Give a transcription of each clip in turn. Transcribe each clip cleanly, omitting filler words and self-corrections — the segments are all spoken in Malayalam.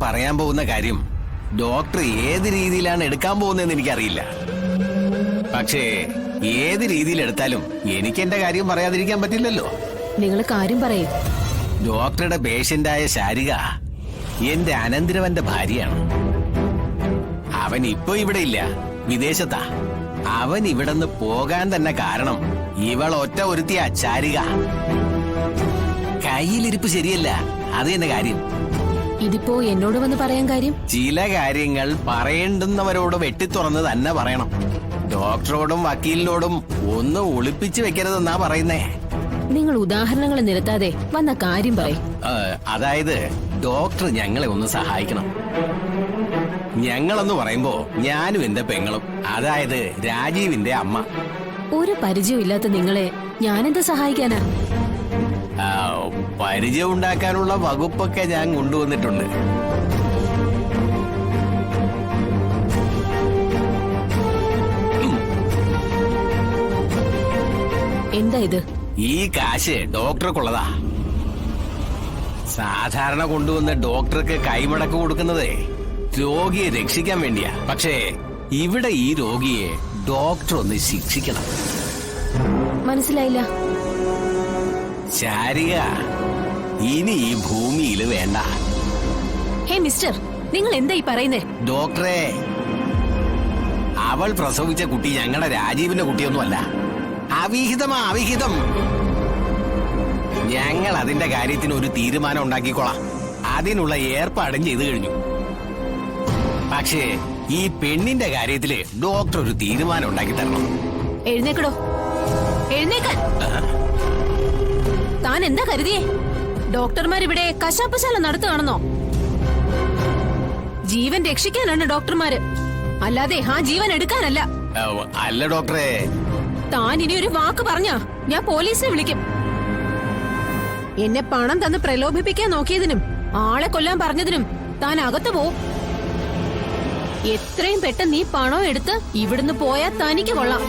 പറയാൻ പോകുന്ന കാര്യം ഡോക്ടർ ഏത് രീതിയിലാണ് എടുക്കാൻ പോകുന്നതെന്ന് എനിക്കറിയില്ല. പക്ഷേ ഏത് രീതിയിൽ എടുത്താലും എനിക്ക് എന്റെ കാര്യം പറയാതിരിക്കാൻ പറ്റില്ലല്ലോ. നിങ്ങൾ കാര്യം പറയൂ. ഡോക്ടറുടെ പേഷ്യന്റായ ശാരിക എന്റെ അനന്തരവന്റെ ഭാര്യയാണ്. അവൻ ഇപ്പൊ ഇവിടെ ഇല്ല, വിദേശത്താ. അവൻ ഇവിടുന്ന് പോകാൻ തന്നെ കാരണം ഇവൾ ഒറ്റ ഒരുത്തിയ ശാരിക. കയ്യിലിരിപ്പ് ശരിയല്ല, അത് തന്നെ കാര്യം. ഇതിപ്പോ എന്നോട് വന്ന് പറയാൻ കാര്യം? ചില കാര്യങ്ങൾ പറയേണ്ടുന്നവരോട് വെട്ടിത്തുറന്ന് തന്നെ പറയണം. ഡോക്ടറോടും വക്കീലിനോടും ഒന്നും ഒളിപ്പിച്ചു വെക്കരുതെന്നാ പറയുന്നേ. നിങ്ങൾ ഉദാഹരണങ്ങൾ നിരത്താതെ വന്ന കാര്യം പറയും. അതായത് ഡോക്ടർ ഞങ്ങളെ ഒന്ന് സഹായിക്കണം. ഞങ്ങളെന്ന് പറയുമ്പോ ഞാനും എന്റെ പെങ്ങളും, അതായത് രാജീവിന്റെ അമ്മ. ഒരു പരിചയം ഇല്ലാത്ത നിങ്ങളെ ഞാനെന്താ സഹായിക്കാനാ? പരിചയം ഉണ്ടാക്കാനുള്ള വകുപ്പൊക്കെ ഞാൻ കൊണ്ടുവന്നിട്ടുണ്ട്. എന്താ ഇത്? ഈ കാശ് ഡോക്ടർക്കുള്ളതാ. സാധാരണ കൊണ്ടുവന്ന് ഡോക്ടർക്ക് കൈമടക്ക് കൊടുക്കുന്നതേ രോഗിയെ രക്ഷിക്കാൻ വേണ്ടിയാ. പക്ഷേ ഇവിടെ ഈ രോഗിയെ ഡോക്ടർ ഒന്ന് ശിക്ഷിക്കണം. മനസ്സിലായില്ല. ശാരിക ഇനി ഈ ഭൂമിയിൽ വേണ്ട. ഹേ മിസ്റ്റർ, നിങ്ങൾ എന്താ ഈ പറയുന്നേ? ഡോക്ടറെ, അവൾ പ്രസവിച്ച കുട്ടി ഞങ്ങളുടെ രാജീവിന്റെ കുട്ടിയൊന്നുമല്ല. അവിഹിതമാ, അവിഹിതം. ഞങ്ങൾ അതിന്റെ കാര്യത്തിന് ഒരു തീരുമാനം ഉണ്ടാക്കിക്കോളാം. അതിനുള്ള ഏർപ്പാടും ചെയ്തു കഴിഞ്ഞു. പക്ഷേ ഈ പെണ്ണിന്റെ കാര്യത്തില് ഡോക്ടർ ഒരു തീരുമാനം ഉണ്ടാക്കി തരണം. എഴുന്നേക്കടോ, എഴുന്നേക്കാൻ. താൻ എന്താ കരുതിയേ? ഡോക്ടർമാരിവിടെ കശാപ്പശാല നടത്തുകയാണെന്നോ? ജീവൻ രക്ഷിക്കാനാണ് ഡോക്ടർമാര്, അല്ലാതെ ആ ജീവൻ എടുക്കാനല്ല. അല്ല ഡോക്ടറെ, താൻ ഇനി ഒരു വാക്ക് പറഞ്ഞാ ഞാൻ പോലീസിനെ വിളിക്കും. എന്നെ പണം തന്ന് പ്രലോഭിപ്പിക്കാൻ നോക്കിയതിനും ആളെ കൊല്ലാൻ പറഞ്ഞതിനും താൻ അകത്ത് പോവും. എത്രയും പെട്ടെന്ന് ഈ പണം എടുത്ത് ഇവിടുന്ന് പോയാൽ തനിക്ക് കൊള്ളാം.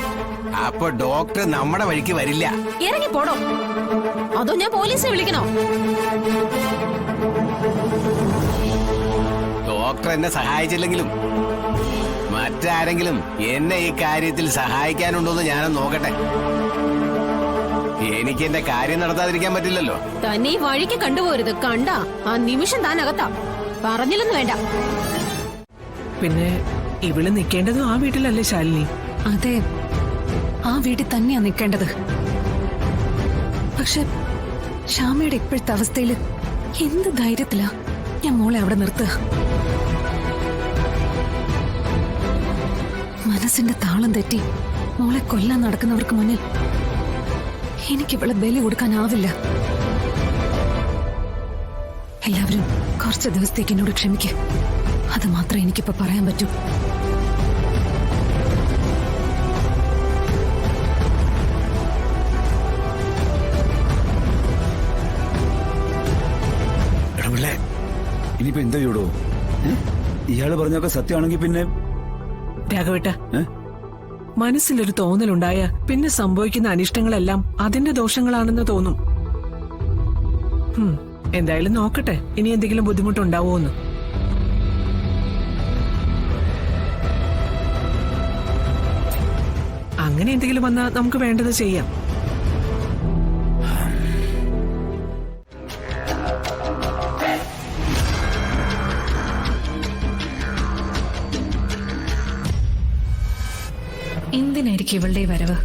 അപ്പൊ ഡോക്ടർ നമ്മുടെ വഴിക്ക് വരില്ല. ഇറങ്ങി പോടോ, അതോ ഞാൻ പോലീസിനെ വിളിക്കണോ? ഡോക്ടർ എന്നെ സഹായിച്ചില്ലെങ്കിലും മറ്റാരെങ്കിലും എന്നെ ഈ കാര്യത്തിൽ സഹായിക്കാനുണ്ടോന്ന് ഞാനൊന്ന് നോക്കട്ടെ. എനിക്ക് എന്റെ കാര്യം നടത്താതിരിക്കാൻ പറ്റില്ലല്ലോ. തന്നെ ഈ വഴിക്ക് കണ്ടുപോരുത്. കണ്ടാ ആ നിമിഷം താൻ അകത്താ. പറഞ്ഞില്ലെന്ന് വേണ്ട. പിന്നെ ഇവള് നിൽക്കേണ്ടതും ആ വീട്ടിലല്ലേ ശാലിനി? അതെ, ആ വീട്ടിൽ തന്നെയാ നിൽക്കേണ്ടത്. പക്ഷെ ശ്യാമയുടെ ഇപ്പോഴത്തെ അവസ്ഥയില് എന്ത് ധൈര്യത്തിലാ ഞാൻ മോളെ അവിടെ നിർത്തുക? മനസ്സിന്റെ താളം തെറ്റി മോളെ കൊല്ലാൻ നടക്കുന്നവർക്ക് മുന്നിൽ എനിക്കിവളെ ബലി കൊടുക്കാനാവില്ല. എല്ലാവരും കുറച്ച് ദിവസത്തേക്ക് എന്നോട് ക്ഷമിക്കുക. അത് മാത്രമേ എനിക്കിപ്പോ പറയാൻ പറ്റൂ. ഇനിയിപ്പോ എന്താ ചെയ്യൂടോ? ഇയാള് പറഞ്ഞൊക്കെ സത്യമാണെങ്കിൽ പിന്നെ രാഘവേട്ട, മനസ്സിലൊരു തോന്നലുണ്ടായ പിന്നെ സംഭവിക്കുന്ന അനിഷ്ടങ്ങളെല്ലാം അതിന്റെ ദോഷങ്ങളാണെന്ന് തോന്നും. എന്തായാലും നോക്കട്ടെ ഇനി എന്തെങ്കിലും ബുദ്ധിമുട്ടുണ്ടാവോന്ന്. അങ്ങനെ എന്തെങ്കിലും വന്നാൽ നമുക്ക് വേണ്ടത് ചെയ്യാം. എന്തിനായിരിക്കും ഇവളുടെ വരവ്?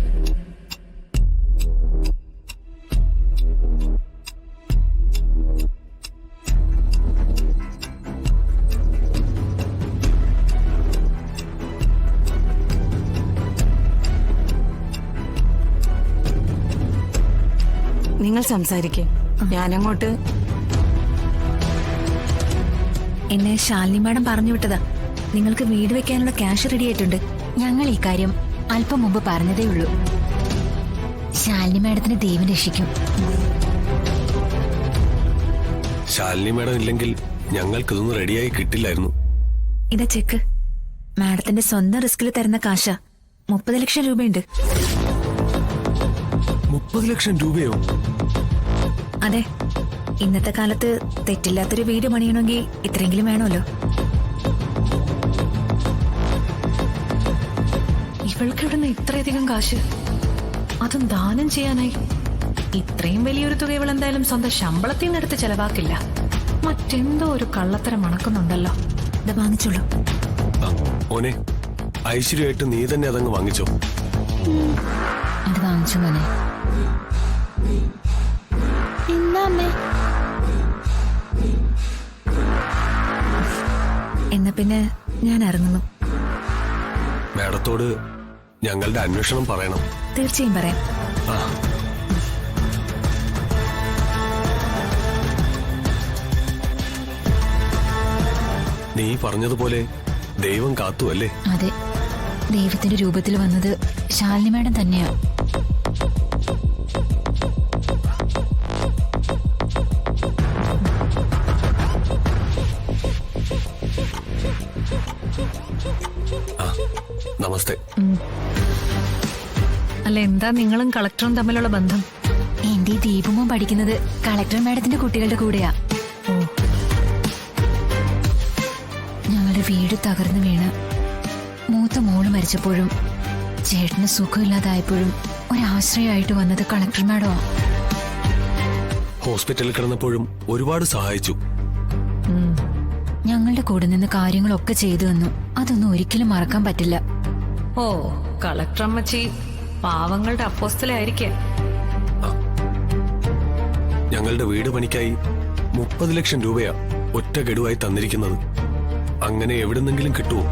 നിങ്ങൾ സംസാരിക്കേ, ഞാനങ്ങോട്ട്. എന്നെ ശാലിനി മാഡം പറഞ്ഞു വിട്ടതാ. നിങ്ങൾക്ക് വീട് വെക്കാനുള്ള ക്യാഷ് റെഡി ആയിട്ടുണ്ട്. ഞങ്ങൾ ഈ കാര്യം അല്പം മുമ്പ് പറഞ്ഞതേ ഉള്ളൂ. ശാലിനി മാഡത്തിന് ദൈവം രക്ഷിക്കും. ശാലിനി മാഡം ഇല്ലെങ്കിൽ ഞങ്ങൾക്കിതൊന്നും റെഡിയായി കിട്ടില്ലായിരുന്നു. ഇതാ ചെക്ക്. മാഡത്തിന്റെ സ്വന്തം റിസ്കിൽ തരുന്ന കാശ. 30 ലക്ഷം രൂപയുണ്ട്. 30 ലക്ഷം രൂപയോ? അതെ, ഇന്നത്തെ കാലത്ത് തെറ്റില്ലാത്തൊരു വീട് പണിയണമെങ്കിൽ ഇത്രയെങ്കിലും വേണമല്ലോ. ഇവൾക്ക് ഇവിടുന്ന് ഇത്രയധികം കാശ്, അതും ദാനം ചെയ്യാനായി. ഇത്രയും വലിയൊരു തുക ഇവൾ എന്തായാലും സ്വന്തം ശമ്പളത്തിൽ നിന്ന് എടുത്ത് ചെലവാക്കില്ല. മറ്റെന്തോ ഒരു കള്ളത്തരം മണക്കുന്നുണ്ടല്ലോ. ഇത് വാങ്ങിച്ചോളൂ. മോനെ, ഐശ്വര്യമായിട്ട് നീ തന്നെ അതങ്ങ് വാങ്ങിച്ചോ. ഇത് വാങ്ങിച്ചു മോനെ. എന്നാ പിന്നെ ഞാൻ ഇറങ്ങുന്നു. മാഡത്തോട് ഞങ്ങളുടെ അന്വേഷണം പറയണം. തീർച്ചയായും പറയാം. ആ, നീ പറഞ്ഞതുപോലെ ദൈവം കാത്തു അല്ലേ? അതെ, ദൈവത്തിന്റെ രൂപത്തിൽ വന്നത് ശാലിനി മാഡം തന്നെയാ. ആ, നമസ്തേ. അല്ല, എന്താ നിങ്ങളും കളക്ടറും തമ്മിലുള്ള ബന്ധം? എന്റെ ഈ ദീപമോ പഠിക്കുന്നത് കളക്ടർ മാഡത്തിന്റെ കുട്ടികളുടെ കൂടെയാ. ഞങ്ങളുടെ വീട് തകർന്നു വീണ് മൂത്ത മോള് മരിച്ചപ്പോഴും ചേട്ടന് സുഖമില്ലാതായപ്പോഴും ഒരാശ്രയമായിട്ട് വന്നത് കളക്ടർ മാഡമാ. ഹോസ്പിറ്റലിൽ കിടന്നപ്പോഴും ഒരുപാട് സഹായിച്ചു. ഞങ്ങളുടെ കൂടെ നിന്ന് കാര്യങ്ങളൊക്കെ ചെയ്തു തന്നു. അതൊന്നും ഒരിക്കലും മറക്കാൻ പറ്റില്ല. ഓ, കളക്ടർ അമ്മച്ചി പാവങ്ങളുടെ അപ്പോസ്തലായിരിക്കേ. ഞങ്ങളുടെ വീട് പണിക്കായി 30 ലക്ഷം രൂപയാ ഒറ്റ ഗഡുവായി തന്നിരിക്കുന്നത്. അങ്ങനെ എവിടുന്നെങ്കിലും കിട്ടുമോ?